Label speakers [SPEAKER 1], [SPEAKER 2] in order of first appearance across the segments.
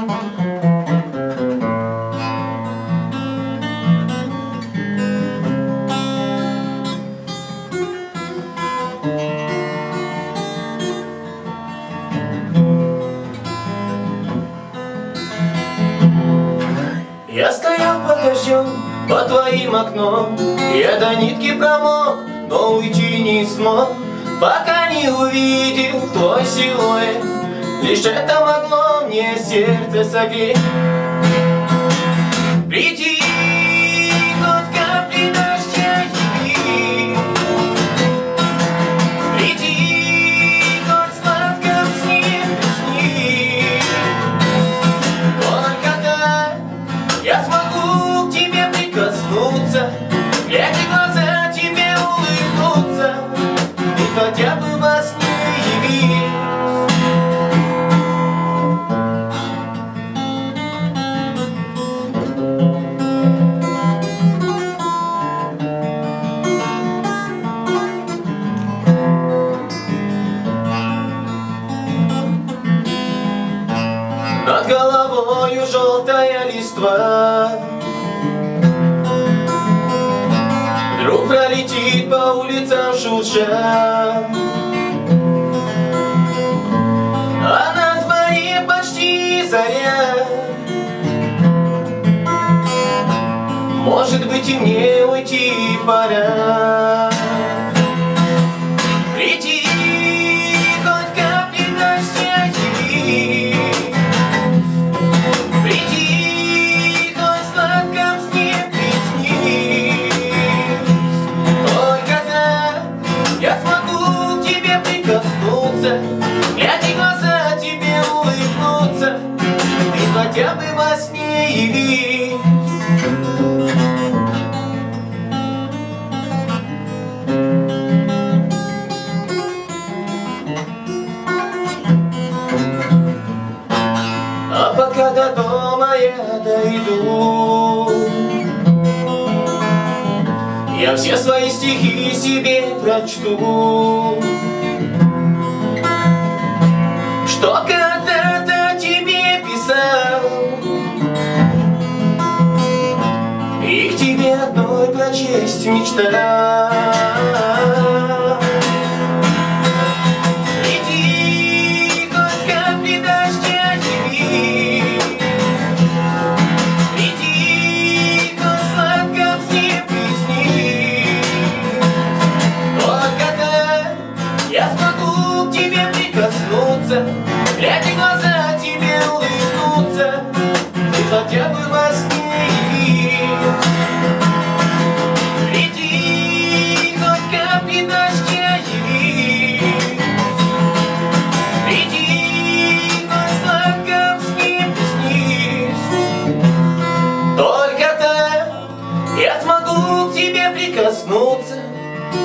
[SPEAKER 1] Я стоял под дождем, под твоим окном. Я до нитки промок, но уйти не смог, пока не увидел твой силуэт. Лишь это могло мне сердце согреть. Приди, хоть капли дождя яви. Приди, хоть сладко в сне присни. Только так я смогу к тебе прикоснуться, глядя в глаза тебе улыбнуться. Ты хотя бы во сне яви. Над головою желтая листва вдруг пролетит по улицам шурша, а на дворе почти заря. Может быть, и мне уйти пора. Приди, хоть капли дождя яви. Приди, хоть сладко в сне приснись. Только так я смогу к тебе прикоснуться, глядя в глаза тебе улыбнуться. Ты хотя бы во сне яви. А пока до дома я дойду, я все свои стихи себе прочту, что когда-то тебе писал, и к тебе одной прочесть мечтал. Глядя в глаза тебе улыбнуться, ты хотя бы во сне яви. Приди, хоть капли дождя яви. Приди, хоть сладко в сне приснись. Только так я смогу к тебе прикоснуться,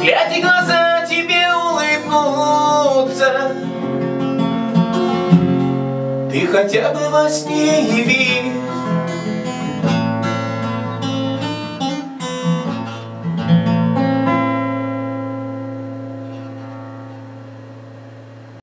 [SPEAKER 1] глядя в глаза тебе улыбнуться. Ты хотя бы во сне яви.